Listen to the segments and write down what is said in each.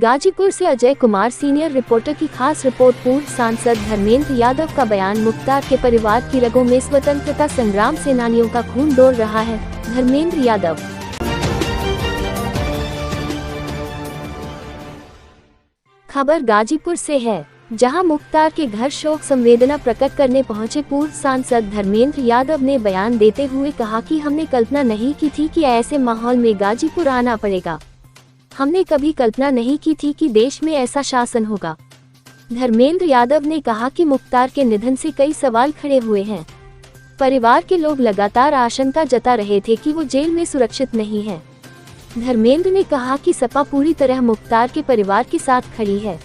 गाजीपुर से Ajay Kumar senior reporter की खास रिपोर्ट। पूर्व सांसद धर्मेंद्र यादव का बयान। मुख्तार के परिवार की रगों में स्वतंत्रता संग्राम सेनानियों का खून दौड़ रहा है। धर्मेंद्र यादव। खबर गाजीपुर से है, जहां मुख्तार के घर शोक संवेदना प्रकट करने पहुंचे पूर्व सांसद धर्मेंद्र यादव ने बयान देते हुए कहा कि हमने कल्पना नहीं की थी कि ऐसे माहौल में गाजीपुर आना पड़ेगा। हमने कभी कल्पना नहीं की थी कि देश में ऐसा शासन होगा। धर्मेंद्र यादव ने कहा कि मुख्तार के निधन से कई सवाल खड़े हुए हैं। परिवार के लोग लगातार आशंका जता रहे थे कि वो जेल में सुरक्षित नहीं है। धर्मेंद्र ने कहा कि सपा पूरी तरह मुख्तार के परिवार के साथ खड़ी है।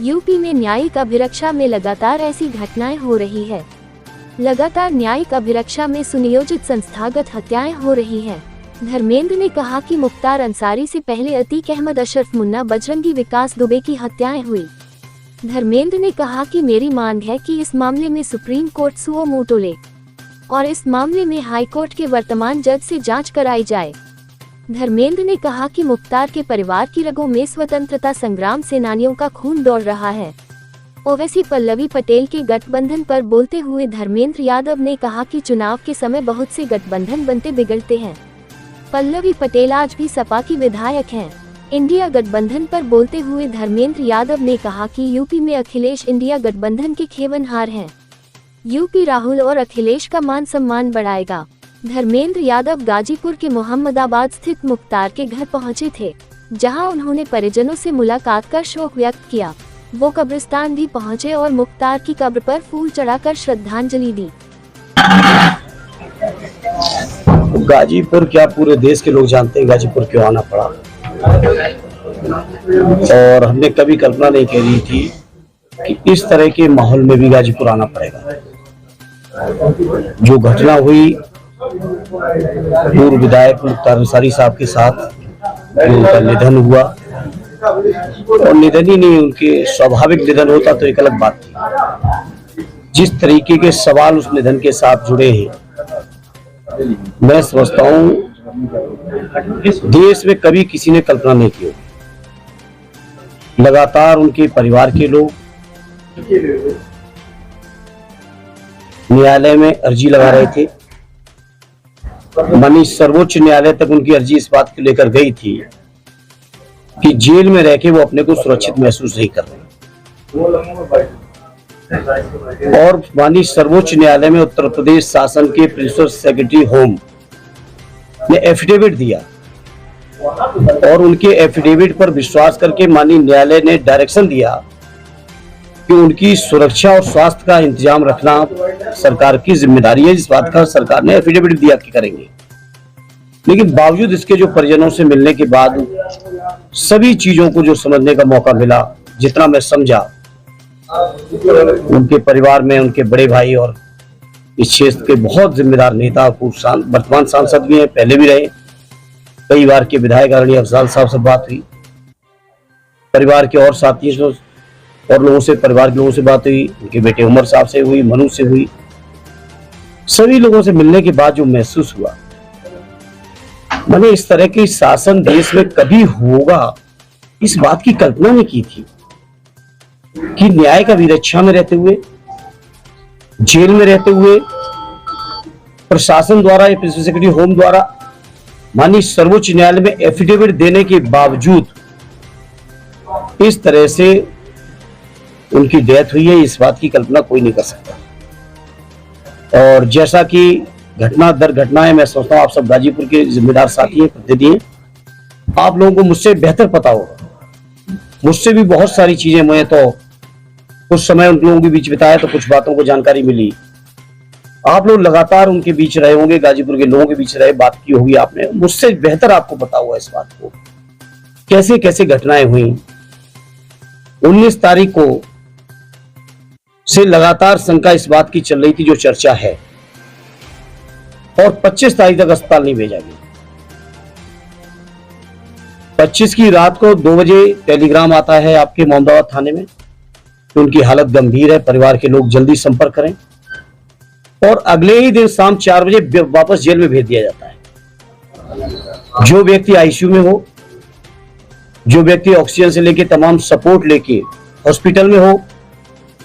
यूपी में न्यायिक अभिरक्षा में लगातार ऐसी घटनाएं हो रही है। लगातार न्यायिक अभिरक्षा में सुनियोजित संस्थागत हत्याएं हो रही हैं। धर्मेंद्र ने कहा कि मुख्तार अंसारी से पहले अतीक अहमद, अशरफ मुन्ना, बजरंगी, विकास दुबे की हत्याएं हुई। धर्मेंद्र ने कहा कि मेरी मांग है कि इस मामले में सुप्रीम कोर्ट सुओ मोटो ले और इस मामले में हाई कोर्ट के वर्तमान जज से जांच कराई जाए। धर्मेंद्र ने कहा कि मुख्तार के परिवार की रगों में स्वतंत्रता संग्राम सेनानियों का खून दौड़ रहा है। ओवैसी पल्लवी पटेल के गठबंधन पर बोलते हुए धर्मेंद्र यादव ने कहा कि चुनाव के समय बहुत से गठबंधन बनते बिगड़ते हैं। पल्लवी पटेल आज भी सपा की विधायक हैं। इंडिया गठबंधन पर बोलते हुए धर्मेंद्र यादव ने कहा कि यूपी में अखिलेश इंडिया गठबंधन के खेवनहार हैं। यूपी राहुल और अखिलेश का मान सम्मान बढ़ाएगा। धर्मेंद्र यादव गाजीपुर के मोहम्मदाबाद स्थित मुख्तार के घर पहुंचे थे, जहां उन्होंने परिजनों से मुलाकात कर शोक व्यक्त किया। वो कब्रिस्तान भी पहुंचे और मुख्तार की कब्र पर फूल चढ़ाकर श्रद्धांजलि दी। गाजीपुर क्या पूरे देश के लोग जानते हैं गाजीपुर क्यों आना पड़ा, और हमने कभी कल्पना नहीं करी थी कि इस तरह के माहौल में भी गाजीपुर आना पड़ेगा। जो घटना हुई पूर्व विधायक मुख्तार अंसारी साहब के साथ, उनका निधन हुआ, और निधन ही नहीं, उनके स्वाभाविक निधन होता तो एक अलग बात थी। जिस तरीके के सवाल उस निधन के साथ जुड़े हैं, मैं समझता हूं देश में कभी किसी ने कल्पना नहीं की होगी। लगातार उनके परिवार के लोग न्यायालय में अर्जी लगा रहे थे। माननीय सर्वोच्च न्यायालय तक उनकी अर्जी इस बात को लेकर गई थी कि जेल में रह के वो अपने को सुरक्षित महसूस नहीं कर रहे, और माननीय सर्वोच्च न्यायालय में उत्तर प्रदेश शासन के प्रिंसिपल सेक्रेटरी होम ने एफिडेविट दिया, और उनके एफिडेविट पर विश्वास करके माननीय न्यायालय ने डायरेक्शन दिया कि उनकी सुरक्षा और स्वास्थ्य का इंतजाम रखना सरकार की जिम्मेदारी है। जिस बात का सरकार ने एफिडेविट दिया कि करेंगे, लेकिन बावजूद इसके जो परिजनों से मिलने के बाद सभी चीजों को जो समझने का मौका मिला, जितना मैं समझा, उनके परिवार में उनके बड़े भाई और इस क्षेत्र के बहुत जिम्मेदार नेता, वर्तमान सांसद भी हैं, पहले भी रहे, कई बार के विधायक आदरणीय अफजाल साहब से बात हुई, परिवार के और साथियों और लोगों से, परिवार के लोगों से बात हुई, उनके बेटे उमर साहब से हुई, मनु से हुई। सभी लोगों से मिलने के बाद जो महसूस हुआ, मैंने इस तरह की शासन देश में कभी होगा इस बात की कल्पना नहीं की थी कि न्याय का विरक्षा में रहते हुए, जेल में रहते हुए, प्रशासन द्वारा या प्रिंसिपल सेक्रेटरी होम द्वारा माननीय सर्वोच्च न्यायालय में एफिडेविट देने के बावजूद इस तरह से उनकी डेथ हुई है, इस बात की कल्पना कोई नहीं कर सकता। और जैसा कि घटना दर घटना है, मैं सोचता हूं आप सब गाजीपुर के जिम्मेदार साथी हैं, प्रतिनिधि हैं, आप लोगों को मुझसे बेहतर पता होगा। मुझसे भी बहुत सारी चीजें, मैं तो कुछ समय उन लोगों के बीच बिताया तो कुछ बातों को जानकारी मिली। आप लोग लगातार उनके बीच रहे होंगे, गाजीपुर के लोगों के बीच रहे, बात की होगी आपने, मुझसे बेहतर आपको पता हुआ इस बात को, कैसे कैसे घटनाएं हुई। 19 तारीख को से लगातार शंका इस बात की चल रही थी, जो चर्चा है, और 25 तारीख तक अस्पताल नहीं भेजा गया। 25 की रात को 2 बजे टेलीग्राम आता है आपके मोहम्मदाबाद थाने में कि उनकी हालत गंभीर है, परिवार के लोग जल्दी संपर्क करें, और अगले ही दिन शाम 4 बजे वापस जेल में भेज दिया जाता है। जो व्यक्ति आईसीयू में हो जो व्यक्ति ऑक्सीजन से लेके तमाम सपोर्ट लेके हॉस्पिटल में हो,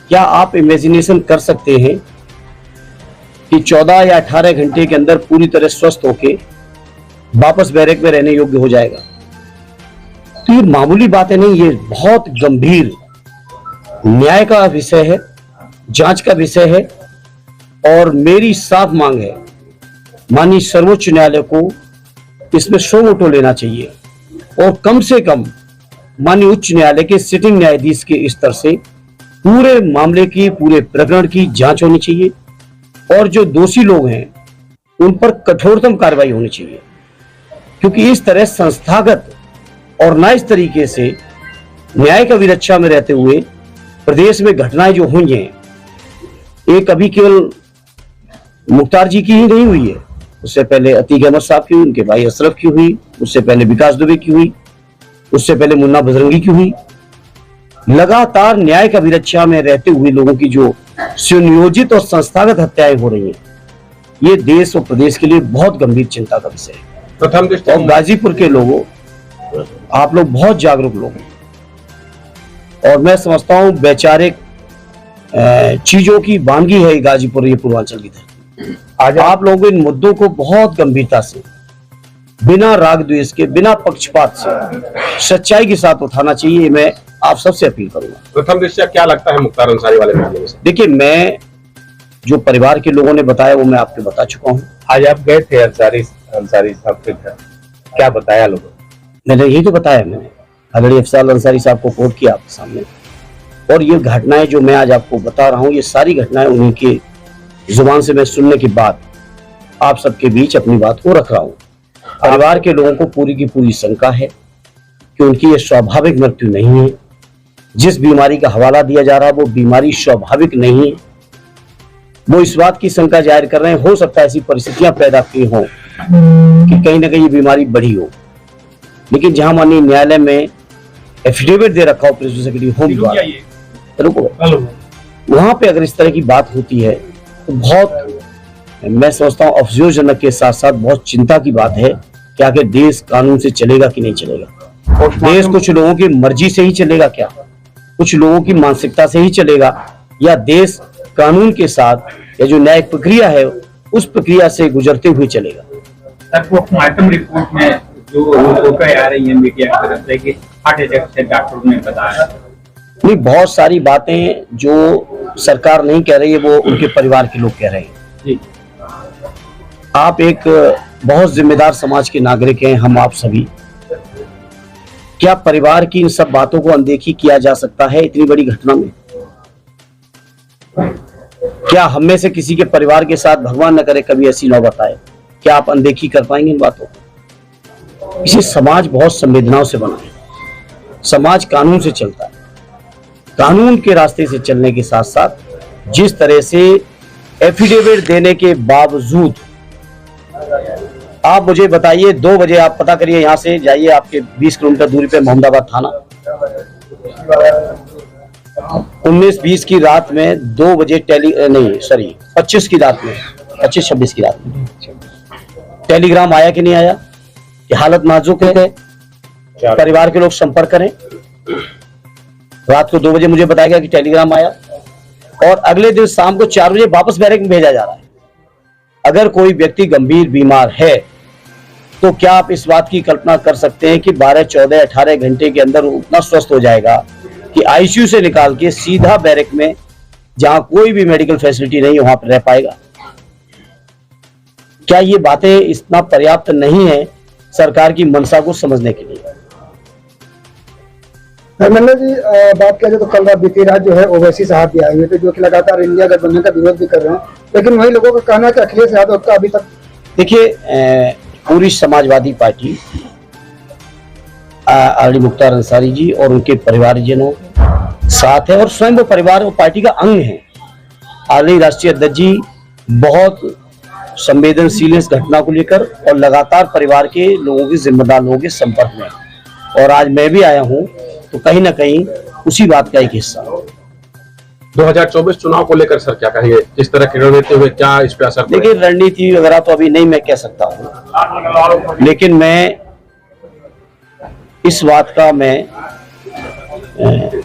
क्या आप इमेजिनेशन कर सकते हैं कि 14 या 18 घंटे के अंदर पूरी तरह स्वस्थ होके वापस बैरक में रहने योग्य हो जाएगा? तो ये मामूली बातें नहीं, ये बहुत गंभीर न्याय का विषय है, जांच का विषय है। और मेरी साफ मांग है माननीय सर्वोच्च न्यायालय को इसमें सो मोटो लेना चाहिए और कम से कम माननीय उच्च न्यायालय के सिटिंग न्यायाधीश के स्तर से पूरे मामले की, पूरे प्रकरण की जांच होनी चाहिए और जो दोषी लोग हैं उन पर कठोरतम कार्रवाई होनी चाहिए। क्योंकि इस तरह संस्थागत और ना इस तरीके से न्याय का विरक्षा में रहते हुए प्रदेश में घटनाएं जो हुई हैं, एक अभी केवल मुख्तार जी की ही नहीं हुई है, उससे पहले अतीक अहमद साहब की हुई, उनके भाई अशरफ की हुई, उससे पहले विकास दुबे की हुई, उससे पहले मुन्ना बजरंगी की हुई। लगातार न्याय का विरक्षा में रहते हुए लोगों की जो सुनियोजित और संस्थागत हत्याएं हो रही हैं, ये देश और प्रदेश के लिए बहुत गंभीर चिंता का विषय है। और गाजीपुर के लोगों, आप लोग बहुत जागरूक लोग हैं और मैं समझता हूं वैचारिक चीजों की वानगी है गाजीपुर, ये पूर्वांचल की धरती। आज आप लोगों इन मुद्दों को बहुत गंभीरता से, बिना राग द्वेष के, बिना पक्षपात से, सच्चाई के साथ उठाना चाहिए। मैं आप सबसे अपील करूंगा। प्रथम दृष्टया क्या लगता है मुख्तार अंसारी वाले मामले में? देखिए, मैं जो परिवार के लोगों ने बताया वो मैं आपको बता चुका हूँ। आज आप गए थे अंसारी साहब के घर, क्या बताया लोगों ने? मैंने यही तो बताया, मैंने आदरणीय अफजाल अंसारी साहब को कोट किया आपके सामने। और ये घटनाएं जो मैं आज आपको बता रहा हूँ, ये सारी घटनाएं उन्हीं की जुबान से मैं सुनने के बाद आप सबके बीच अपनी बात को रख रहा हूँ। परिवार के लोगों को पूरी की पूरी शंका है कि उनकी ये स्वाभाविक मृत्यु नहीं है। जिस बीमारी का हवाला दिया जा रहा है वो बीमारी स्वाभाविक नहीं है। वो इस बात की शंका जाहिर कर रहे हैं, हो सकता है ऐसी परिस्थितियां पैदा की हों कि कहीं ना कहीं ये बीमारी बढ़ी हो। लेकिन जहां माननीय न्यायालय में एफिडेविट दे रखा हो प्रिंसिपल सेक्रेटरी होम द्वारा, वहां पे अगर इस तरह की बात होती है तो बहुत, मैं समझता हूँ अफसोसजनक के साथ साथ बहुत चिंता की बात है कि आखिर देश कानून से चलेगा कि नहीं चलेगा। देश कुछ लोगों की मर्जी से ही चलेगा क्या, कुछ लोगों की मानसिकता से ही चलेगा, या देश कानून के साथ या जो न्यायिक प्रक्रिया है उस प्रक्रिया से गुजरते हुए चलेगा? पोस्टमार्टम रिपोर्ट में जो रिपोर्टें आ रही है मीडिया की तरफ से कि हार्ट अटैक से डॉक्टर ने बताया, नहीं, बहुत सारी बातें जो सरकार नहीं कह रही है वो उनके परिवार के लोग कह रहे हैं। जी। आप एक बहुत जिम्मेदार समाज के नागरिक हैं, हम आप सभी। क्या परिवार की इन सब बातों को अनदेखी किया जा सकता है इतनी बड़ी घटना में? क्या हम में से किसी के परिवार के साथ भगवान न करे कभी ऐसी नौबत आए, क्या आप अनदेखी कर पाएंगे इन बातों को? इसे समाज बहुत संवेदनाओं से बना है। समाज कानून से चलता है, कानून के रास्ते से चलने के साथ साथ जिस तरह से एफिडेविट देने के बावजूद, आप मुझे बताइए 2 बजे आप पता करिए, यहां से जाइए, आपके 20 किलोमीटर दूरी पे मोहम्मदाबाद थाना, 19-20 की रात में 2 बजे 25 की रात में, 25-26 की रात में टेलीग्राम आया कि नहीं आया कि हालत नाजुक है, परिवार के लोग संपर्क करें। रात को 2 बजे मुझे बताया गया कि टेलीग्राम आया और अगले दिन शाम को 4 बजे वापस बैरक में भेजा जा रहा है। अगर कोई व्यक्ति गंभीर बीमार है तो क्या आप इस बात की कल्पना कर सकते हैं कि 12, 14, 18 घंटे के अंदर उतना स्वस्थ हो जाएगा कि आईसीयू से निकाल के सीधा बैरक में, जहां कोई भी मेडिकल फैसिलिटी नहीं, वहां पर रह पाएगा? क्या ये बातें इतना पर्याप्त नहीं है सरकार की मंशा को समझने के लिए? धर्मेंद्र जी, बात किया जाए तो कल रात बीती रात जो है ओवैसी साहब भी आए हुए थे, जो कि लगातार इंडिया गठबंधन का विरोध भी कर रहे हैं, लेकिन वही लोगों का कहना है कि अखिलेश यादव का अभी तक, देखिए, पूरी समाजवादी पार्टी आदरणीय मुख्तार अंसारी जी और उनके परिवारजनों साथ है और स्वयं वो परिवार और पार्टी का अंग है। आदरणीय राष्ट्रीय अध्यक्ष जी बहुत संवेदनशील है इस घटना को लेकर और लगातार परिवार के लोगों के, जिम्मेदार लोगों के संपर्क में, और आज मैं भी आया हूं तो कहीं ना कहीं उसी बात का एक हिस्सा। 2024 चुनाव को लेकर सर क्या कहेंगे, किस तरह की रणनीति हुए, क्या इस पे असर? देखिए, रणनीति वगैरह तो अभी नहीं मैं कह सकता हूँ, लेकिन मैं इस बात का मैं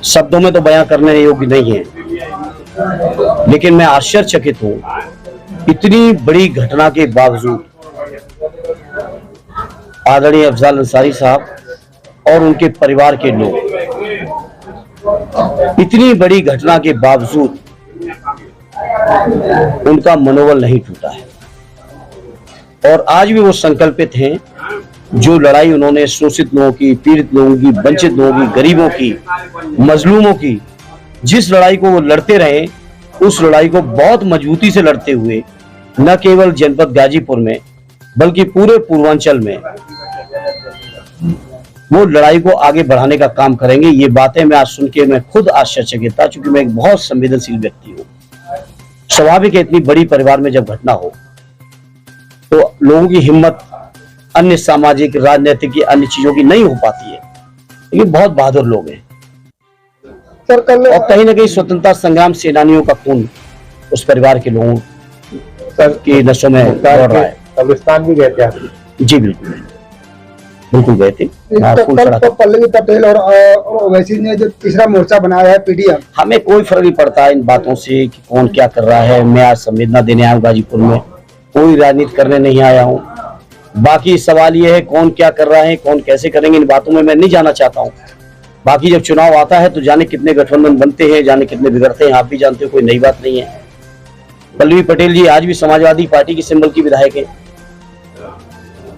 शब्दों में तो बयां करने योग्य नहीं है, लेकिन मैं आश्चर्यचकित हूं, इतनी बड़ी घटना के बावजूद आदरणीय अफजाल अंसारी साहब और उनके परिवार के लोग, इतनी बड़ी घटना के बावजूद उनका मनोबल नहीं टूटा है और आज भी वो संकल्पित हैं। जो लड़ाई उन्होंने शोषित लोगों की, पीड़ित लोगों की, वंचित लोगों की, गरीबों की, मजलूमों की, जिस लड़ाई को वो लड़ते रहे, उस लड़ाई को बहुत मजबूती से लड़ते हुए न केवल जनपद गाजीपुर में बल्कि पूरे पूर्वांचल में वो लड़ाई को आगे बढ़ाने का काम करेंगे। ये बातें मैं आज सुन के मैं खुद आश्चर्यचकित था, क्योंकि मैं एक बहुत संवेदनशील व्यक्ति हूँ। स्वाभाविक है, इतनी बड़ी परिवार में जब घटना हो तो लोगों की हिम्मत अन्य सामाजिक, राजनीतिक की अन्य चीजों की नहीं हो पाती है, लेकिन बहुत बहादुर लोग हैं सर कल और कहीं ना कहीं स्वतंत्रता संग्राम सेनानियों का खून उस परिवार के लोगों की नसों में दौड़ रहा है। कब्रिस्तान भी गए थे आप? जी बिल्कुल, बिल्कुल गए थे। कल तो पल्लवी पटेल और ओवैसी ने जो तीसरा मोर्चा बनाया है पीडीएम, हमें कोई फर्क नहीं पड़ता इन बातों से कि कौन क्या कर रहा है। मैं आज संवेदना देने आया हूँ गाजीपुर में, कोई राजनीति करने नहीं आया हूँ। बाकी सवाल ये है कौन क्या कर रहा है, कौन कैसे करेंगे, इन बातों में मैं नहीं जाना चाहता हूँ। बाकी जब चुनाव आता है तो जाने कितने गठबंधन बनते हैं, जाने कितने बिगड़ते हैं, आप भी जानते हो, कोई नई बात नहीं है। पल्लवी पटेल जी आज भी समाजवादी पार्टी की सिंबल की विधायक है,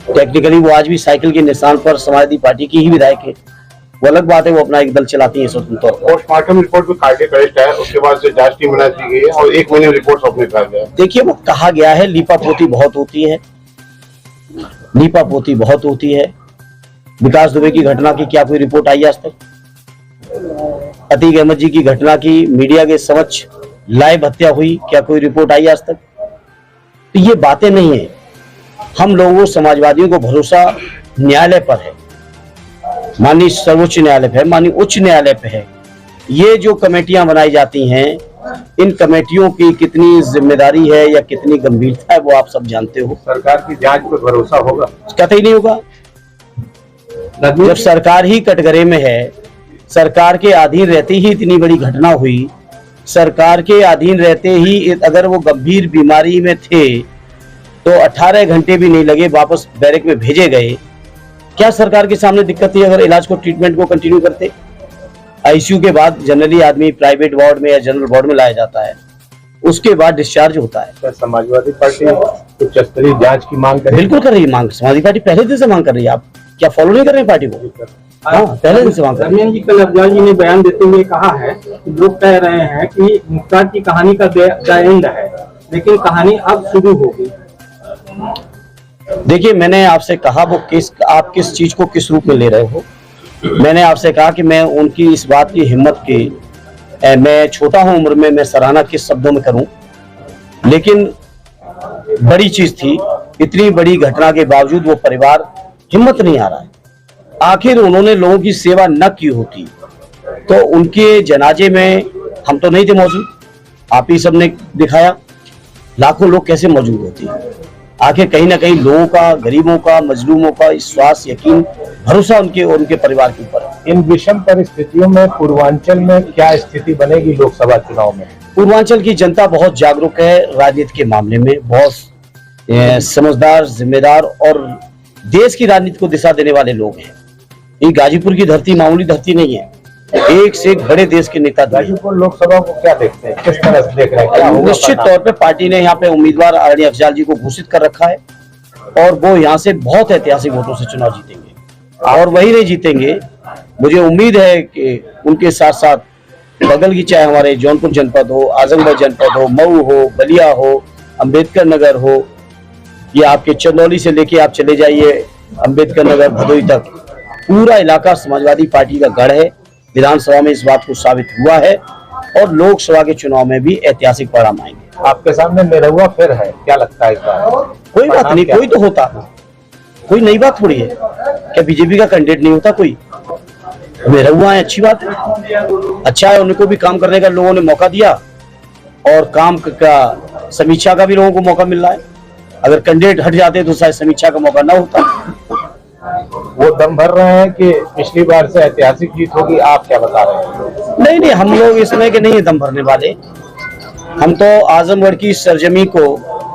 टेक्निकली वो आज भी साइकिल के निशान पर समाजवादी पार्टी की ही विधायक है। वो अलग बात है, वो अपना एक दल चलाती है स्वतंत्र तौर पर। पोस्टमार्टम रिपोर्ट में कार्डियक अरेस्ट है, उसके बाद से जांच टीम बना दी गई है और 1 महीने में रिपोर्ट सौंपने का गया। देखिए, वो कहा गया है लीपापोती बहुत होती है, लीपापोती बहुत होती है। विकास दुबे की घटना की क्या कोई रिपोर्ट आई आज तक? अतीक अहमद जी की घटना की मीडिया के समक्ष लाइव हत्या हुई, क्या कोई रिपोर्ट आई आज तक? तो ये बातें नहीं है। हम लोगों समाजवादियों को भरोसा न्यायालय पर है, माननीय सर्वोच्च न्यायालय पे है, माननीय उच्च न्यायालय पे है। ये जो कमेटियां बनाई जाती हैं, इन कमेटियों की कितनी जिम्मेदारी है या कितनी गंभीरता है वो आप सब जानते हो। सरकार की जांच पर भरोसा होगा? कतई नहीं होगा। जब सरकार ही कटघरे में है, सरकार के अधीन रहते ही इतनी बड़ी घटना हुई, सरकार के अधीन रहते ही अगर वो गंभीर बीमारी में थे तो 18 घंटे भी नहीं लगे, वापस बैरक में भेजे गए। क्या सरकार के सामने दिक्कत थी अगर इलाज को, ट्रीटमेंट को कंटिन्यू करते? आईसीयू के बाद जनरली आदमी प्राइवेट वार्ड में या जनरल वार्ड में लाया जाता है, उसके बाद डिस्चार्ज होता है। क्या समाजवादी पार्टी उच्च स्तरीय जांच की मांग कर? बिल्कुल कर रही है मांग, समाजवादी पार्टी पहले दिन से मांग कर रही है। आप क्या फॉलो नहीं कर रहे हैं पार्टी को? हाँ, पहले दिन से मांग कर रही है। धर्मेंद्र जी, कल अफजाल जी ने बयान देते हुए कहा है कि लोग कह रहे हैं कि मुख्तार की कहानी का द एंड है, लेकिन कहानी अब शुरू होगी। देखिए, मैंने आपसे कहा वो आप किस चीज को किस रूप में ले रहे हो। मैंने आपसे कहा कि मैं उनकी इस बात की हिम्मत की, मैं छोटा हूं उम्र में, मैं सराहना किस शब्दों में करूं, लेकिन बड़ी चीज थी। इतनी बड़ी घटना के बावजूद वो परिवार हिम्मत नहीं आ रहा है। आखिर उन्होंने लोगों की सेवा न की होती तो उनके जनाजे में हम तो नहीं थे मौजूद, आप ही सब ने दिखाया, लाखों लोग कैसे मौजूद होते हैं। आखिर कहीं ना कहीं लोगों का, गरीबों का, मजलूमों का विश्वास, यकीन, भरोसा उनके और उनके परिवार के ऊपर। इन विषम परिस्थितियों में पूर्वांचल में क्या स्थिति बनेगी लोकसभा चुनाव में? पूर्वांचल की जनता बहुत जागरूक है राजनीति के मामले में, बहुत समझदार, जिम्मेदार और देश की राजनीति को दिशा देने वाले लोग हैं। ये गाजीपुर की धरती मामूली धरती नहीं है, एक से एक बड़े देश के नेता। गाजीपुर लोकसभा को क्या देखते हैं, किस तरह से देख रहे हैं? निश्चित तौर पे पार्टी ने यहाँ पे उम्मीदवार आदरणीय अफजाल जी को घोषित कर रखा है और वो यहाँ से बहुत ऐतिहासिक वोटों से चुनाव जीतेंगे। और वही नहीं जीतेंगे, मुझे उम्मीद है कि उनके साथ साथ बगल की, चाहे हमारे जौनपुर जनपद हो, आजमगढ़ जनपद हो, मऊ हो, बलिया हो, अंबेडकर नगर हो, या आपके चंदौली से लेके आप चले जाइए अंबेडकर नगर, भदोई तक, पूरा इलाका समाजवादी पार्टी का गढ़ है। विधानसभा में इस बात को साबित हुआ है और लोकसभा के चुनाव में भी ऐतिहासिक परिणाम आएंगे। आपके सामने निरहुआ फिर है, क्या लगता है इस बार? कोई बात नहीं, कोई तो होता, कोई नई बात थोड़ी है। क्या बीजेपी का कैंडिडेट नहीं होता कोई? निरहुआ है, अच्छी बात है, अच्छा है। उनको भी काम करने का लोगों ने मौका दिया और काम का समीक्षा का भी लोगों को मौका मिल रहा है। अगर कैंडिडेट हट जाते तो शायद समीक्षा का मौका ना होता। वो दम भर रहे हैं कि पिछली बार से ऐतिहासिक जीत होगी, आप क्या बता रहे हैं? नहीं नहीं, हम लोग इसमें के नहीं दम भरने वाले। हम तो आजमगढ़ की सरजमी को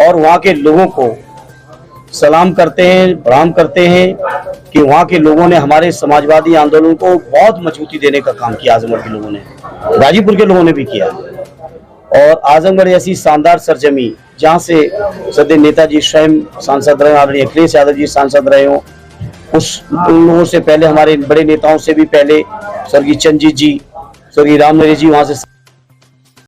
और वहाँ के लोगों को सलाम करते हैं, प्रणाम करते हैं कि वहाँ के लोगों ने हमारे समाजवादी आंदोलन को बहुत मजबूती देने का काम किया। आजमगढ़ के लोगों ने, गाजीपुर के लोगों ने भी किया। और आजमगढ़ जैसी शानदार सरजमी जहाँ से सदैव नेताजी स्वयं सांसद रहे, आदरणीय अखिलेश यादव जी सांसद रहे हो, उन लोगों से पहले हमारे बड़े नेताओं से भी पहले स्वर्गीय चंद्रजीत जी, स्वर्गीय राम नरेश जी वहाँ से